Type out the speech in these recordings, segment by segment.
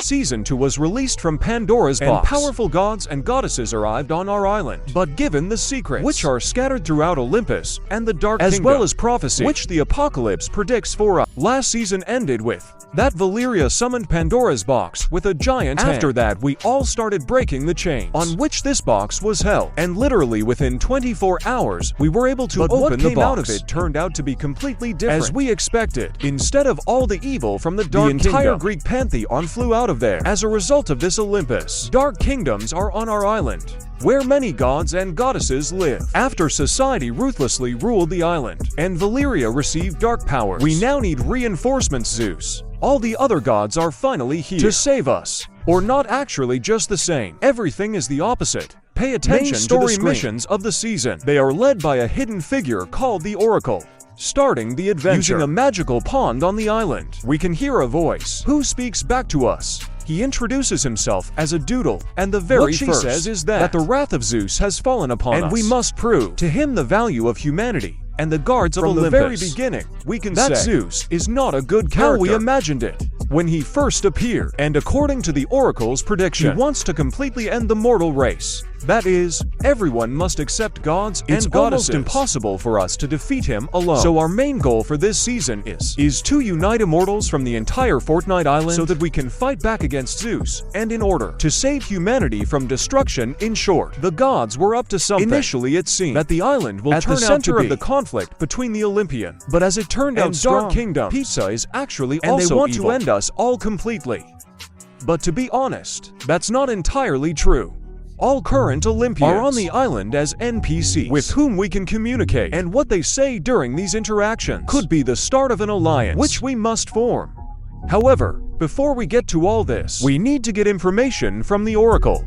Season 2 was released from Pandora's box, and powerful gods and goddesses arrived on our island. But given the secrets, which are scattered throughout Olympus and the Dark Kingdom, as well as prophecy, which the apocalypse predicts for us, last season ended with that Valeria summoned Pandora's box with a giant hand. After that, we all started breaking the chains on which this box was held, and literally within 24 hours, we were able to open the box. What came out of it turned out to be completely different, as we expected. Instead of all the evil from the Dark Kingdom, the entire Greek pantheon flew out of there. As a result of this Olympus, dark kingdoms are on our island, where many gods and goddesses live. After society ruthlessly ruled the island, and Valeria received dark powers, we now need reinforcements. Zeus. All the other gods are finally here to save us. Or not actually just the same. Everything is the opposite. Pay attention to the missions of the season. They are led by a hidden figure called the Oracle. Starting the adventure using a magical pond on the island, we can hear a voice who speaks back to us. He introduces himself as a doodle, and the very first says is that the wrath of Zeus has fallen upon us, and we must prove to him the value of humanity and the guards of Olympus. From the very beginning, we can say that Zeus is not a good character. How we imagined it when he first appeared, and according to the Oracle's prediction, he wants to completely end the mortal race. That is, everyone must accept gods and goddesses. It's almost impossible for us to defeat him alone. So our main goal for this season is to unite immortals from the entire Fortnite island so that we can fight back against Zeus, and in order to save humanity from destruction. In short, the gods were up to something. Initially it seemed that the island will turn out to be the conflict between the Olympian, but as it turned out, Dark Kingdom pizza is actually also evil, and they want to end us all completely. But to be honest, that's not entirely true. All current Olympians are on the island as NPCs with whom we can communicate, and what they say during these interactions could be the start of an alliance which we must form. However, before we get to all this, we need to get information from the Oracle.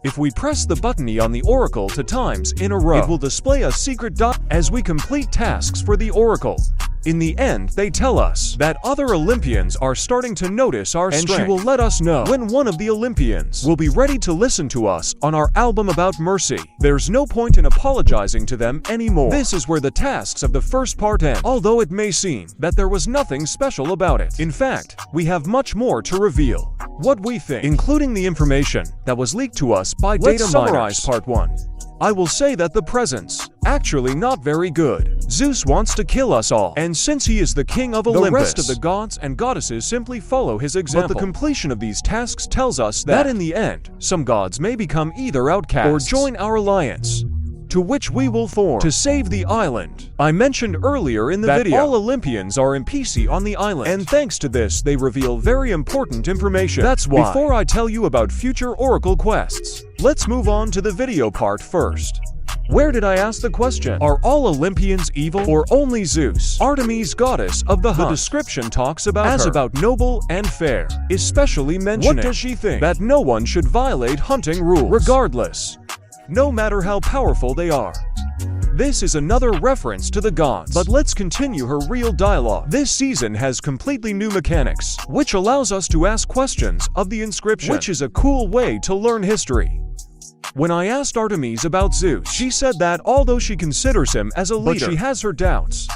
If we press the button on the Oracle 2 times in a row, it will display a secret dot as we complete tasks for the Oracle. In the end, they tell us that other Olympians are starting to notice our strength, and she will let us know when one of the Olympians will be ready to listen to us on our album about mercy. There's no point in apologizing to them anymore. This is where the tasks of the first part end, although it may seem that there was nothing special about it. In fact, we have much more to reveal. What we think, including the information that was leaked to us by data miners. Let's summarize part 1. I will say that the present's actually not very good. Zeus wants to kill us all, and since he is the king of Olympus, the rest of the gods and goddesses simply follow his example. But the completion of these tasks tells us that in the end, some gods may become either outcast or join our alliance, to which we will form to save the island. I mentioned earlier in the video that all Olympians are NPC on the island, and thanks to this, they reveal very important information. That's why, before I tell you about future Oracle quests, let's move on to the video part first. Where did I ask the question? Are all Olympians evil, or only Zeus? Artemis, goddess of the hunt. The description talks about her as about noble and fair, especially mentioning what does she think? That no one should violate hunting rules, regardless, no matter how powerful they are. This is another reference to the gods, but let's continue her real dialogue. This season has completely new mechanics, which allows us to ask questions of the inscription, which is a cool way to learn history. When I asked Artemis about Zeus, she said that although she considers him as a leader, but she has her doubts.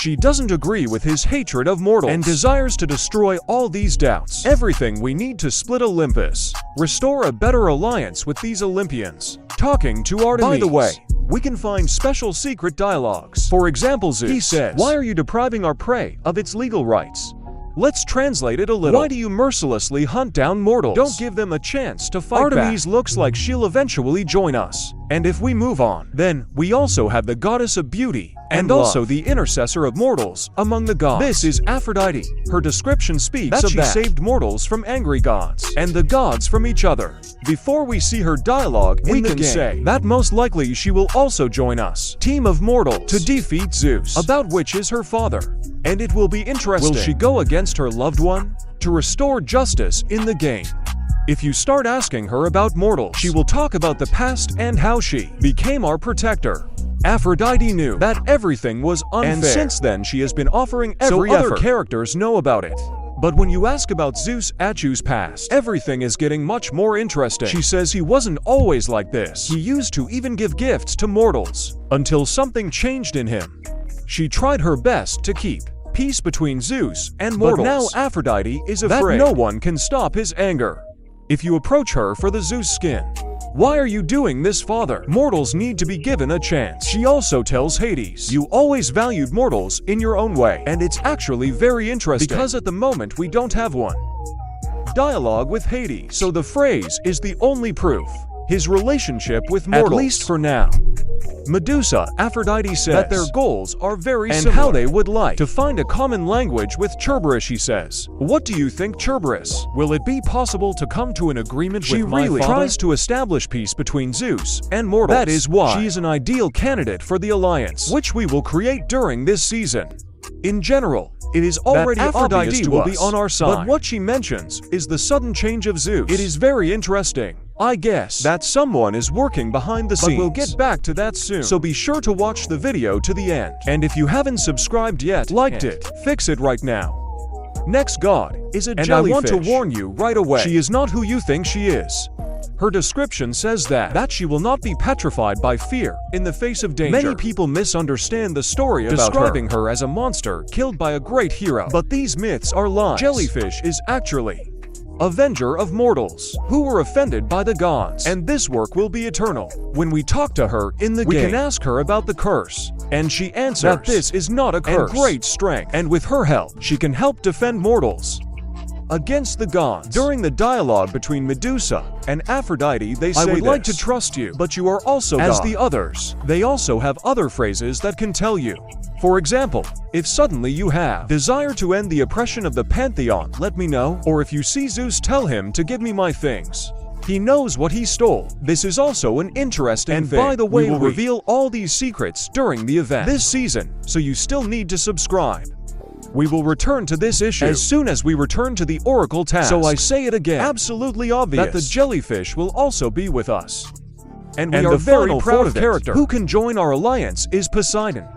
She doesn't agree with his hatred of mortals and desires to destroy all these doubts. Everything we need to split Olympus, restore a better alliance with these Olympians. Talking to Artemis. By the way, we can find special secret dialogues. For example, Zeus, he says, "Why are you depriving our prey of its legal rights?" Let's translate it a little. Why do you mercilessly hunt down mortals? Don't give them a chance to fight Artemis back. Looks like she'll eventually join us. And if we move on, then we also have the goddess of beauty, and also the intercessor of mortals among the gods. This is Aphrodite. Her description speaks of that she saved mortals from angry gods, and the gods from each other. Before we see her dialogue we can say that most likely she will also join us, team of mortals, to defeat Zeus, about which is her father. And it will be interesting. Will she go against her loved one to restore justice in the game? If you start asking her about mortals, she will talk about the past and how she became our protector. Aphrodite knew that everything was unfair, and since then she has been offering every effort. Other characters know about it. But when you ask about Zeus Achu's past, everything is getting much more interesting. She says he wasn't always like this. He used to even give gifts to mortals, until something changed in him. She tried her best to keep peace between Zeus and mortals. But now Aphrodite is afraid that no one can stop his anger if you approach her for the Zeus skin. Why are you doing this, Father? Mortals need to be given a chance. She also tells Hades, you always valued mortals in your own way, and it's actually very interesting because at the moment we don't have one. Dialogue with Hades. So the phrase is the only proof. His relationship with mortals, at least for now. Medusa, Aphrodite says that their goals are very similar, and how they would like to find a common language with Cerberus, she says. What do you think, Cerberus? Will it be possible to come to an agreement with my father? She tries to establish peace between Zeus and mortals. That is why she is an ideal candidate for the alliance, which we will create during this season. In general, it is already Aphrodite will be on our side, but what she mentions is the sudden change of Zeus. It is very interesting. I guess that someone is working behind the scenes. But we'll get back to that soon. So be sure to watch the video to the end. And if you haven't subscribed yet, liked it, fix it right now. Next god is a jellyfish. And I want to warn you right away, she is not who you think she is. Her description says that she will not be petrified by fear in the face of danger. Many people misunderstand the story about describing her as a monster killed by a great hero. But these myths are lies. Jellyfish is actually avenger of mortals who were offended by the gods, and this work will be eternal. When we talk to her in the game, we can ask her about the curse, and she answers that this is not a curse, and great strength, and with her help, she can help defend mortals against the gods. During the dialogue between Medusa and Aphrodite, they say, I would like to trust you, but you are also as God. The others. They also have other phrases that can tell you. For example, if suddenly you have desire to end the oppression of the pantheon, let me know. Or if you see Zeus, tell him to give me my things. He knows what he stole. This is also an interesting thing. And by the way, we will reveal all these secrets during the event this season, so you still need to subscribe. We will return to this issue as soon as we return to the Oracle task. So I say it again, absolutely obvious that the jellyfish will also be with us. And we are very proud of it. Who can join our alliance is Poseidon.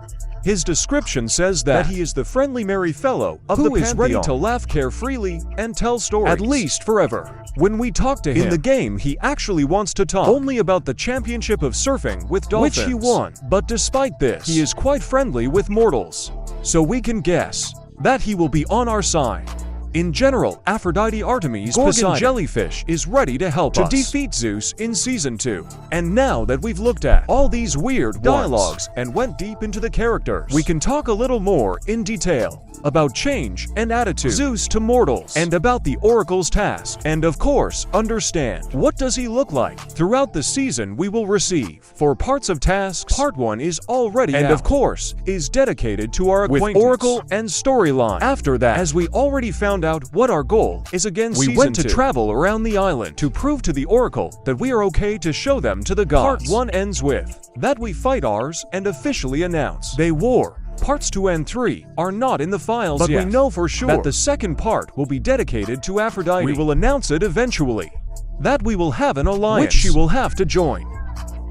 His description says that he is the friendly merry fellow of the pantheon, who is ready to laugh carefreely and tell stories, at least forever. When we talk to him in the game, he actually wants to talk only about the championship of surfing with dolphins, which he won. But despite this, he is quite friendly with mortals. So we can guess that he will be on our side. In general, Aphrodite Artemis Gorgon jellyfish is ready to help us defeat Zeus in Season 2. And now that we've looked at all these weird dialogues and went deep into the characters, we can talk a little more in detail about change and attitude, Zeus to mortals, and about the Oracle's task. And of course, understand what does he look like. Throughout the season we will receive 4 parts of tasks. Part 1 is already out, and of course, is dedicated to our acquaintance with Oracle and storyline. After that, as we already found out what our goal is again we went to travel around the island to prove to the Oracle that we are okay to show them to the gods. Part 1 ends with that we fight ours and officially announce they war. Parts 2 and 3 are not in the files yet, but we know for sure that the second part will be dedicated to Aphrodite. We will announce it eventually, that we will have an alliance, which she will have to join.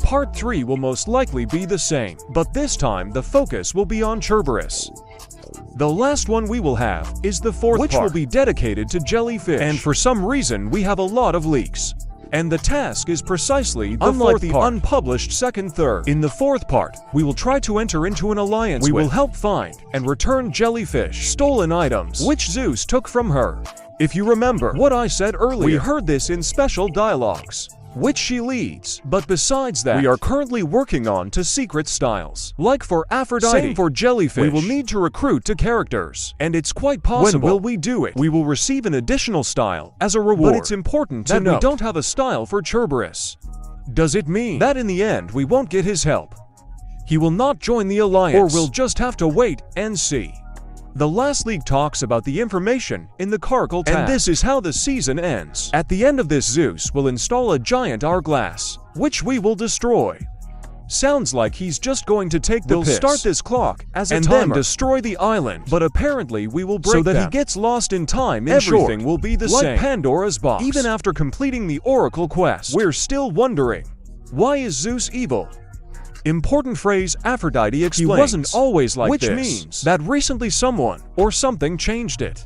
Part 3 will most likely be the same, but this time the focus will be on Cerberus. The last one we will have is the 4th part, which will be dedicated to jellyfish, and for some reason we have a lot of leaks. And the task is precisely the 4th part, unpublished second third. In the 4th part, we will try to enter into an alliance we will help find and return jellyfish stolen items, which Zeus took from her. If you remember what I said earlier, we heard this in special dialogues, which she leads. But besides that, we are currently working on to secret styles. Like for Aphrodite, same for jellyfish, we will need to recruit to characters. And it's quite possible, when will we do it, we will receive an additional style as a reward. But it's important to note we don't have a style for Cerberus. Does it mean that in the end we won't get his help? He will not join the alliance, or we'll just have to wait and see. The last leak talks about the information in the Oracle task, and this is how the season ends. At the end of this, Zeus will install a giant hourglass, which we will destroy. Sounds like he's just going to take the piss. We'll start this clock as a timer, and then destroy the island. But apparently we will break so that them. He gets lost in time. In everything will be the same, like Pandora's box. Even after completing the Oracle quest, we're still wondering, why is Zeus evil? Important phrase Aphrodite explains. He wasn't always like this, which means that recently someone or something changed it.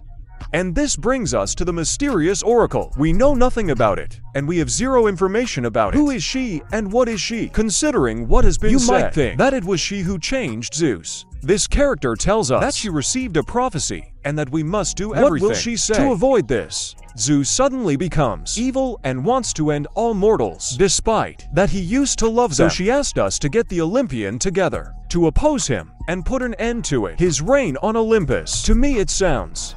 And this brings us to the mysterious Oracle. We know nothing about it, and we have zero information about it. Who is she, and what is she? Considering what has been said, you might think that it was she who changed Zeus. This character tells us that she received a prophecy and that we must do everything. What will she say to avoid this? Zeus suddenly becomes evil and wants to end all mortals, despite that he used to love them. So she asked us to get the Olympian together to oppose him and put an end to it. His reign on Olympus. To me it sounds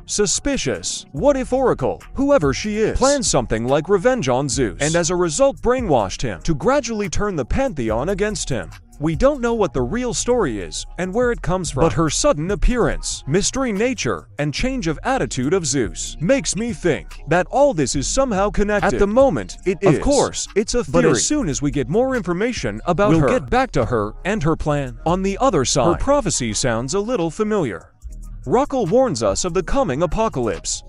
suspicious. What if Oracle, whoever she is, planned something like revenge on Zeus and as a result brainwashed him to gradually turn the pantheon against him? We don't know what the real story is and where it comes from, but her sudden appearance, mystery nature, and change of attitude of Zeus makes me think that all this is somehow connected. At the moment, it is. Of course, it's a theory. But as soon as we get more information about her, we'll get back to her and her plan. On the other side, her prophecy sounds a little familiar. Rockle warns us of the coming apocalypse,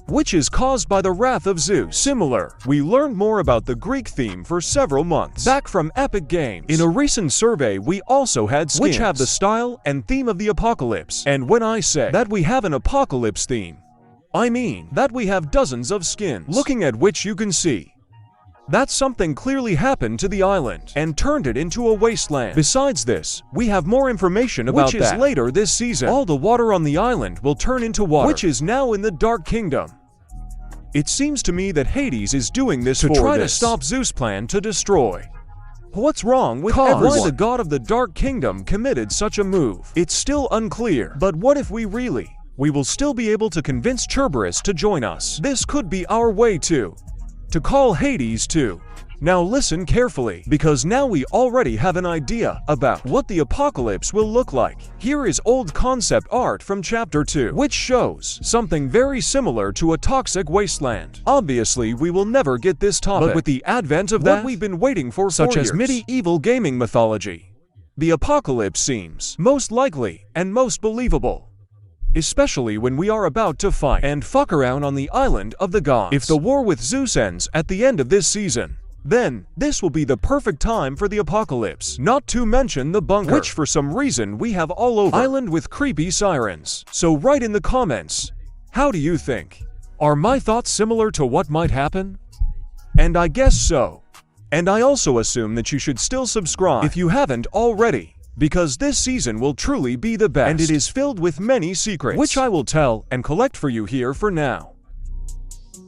which is caused by the wrath of Zeus. Similar, we learned more about the Greek theme for several months back from Epic Games. In a recent survey, we also had skins which have the style and theme of the apocalypse. And when I say that we have an apocalypse theme, I mean that we have dozens of skins, looking at which you can see that something clearly happened to the island and turned it into a wasteland. Besides this, we have more information about which is later this season. All the water on the island will turn into water, which is now in the Dark Kingdom. It seems to me that Hades is doing this to try to stop Zeus' plan to destroy. What's wrong with everyone? Why the god of the Dark Kingdom committed such a move? It's still unclear. But what if we will still be able to convince Cerberus to join us? This could be our way to call Hades too. Now listen carefully, because now we already have an idea about what the apocalypse will look like. Here is old concept art from Chapter 2, which shows something very similar to a toxic wasteland. Obviously, we will never get this topic, but with the advent of what we've been waiting for such as medieval gaming mythology, the apocalypse seems most likely and most believable. Especially when we are about to fight and fuck around on the island of the gods. If the war with Zeus ends at the end of this season, then this will be the perfect time for the apocalypse. Not to mention the bunker, which for some reason we have all over island with creepy sirens. So write in the comments, how do you think? Are my thoughts similar to what might happen? And I guess so. And I also assume that you should still subscribe if you haven't already, because this season will truly be the best, and it is filled with many secrets, which I will tell and collect for you here for now.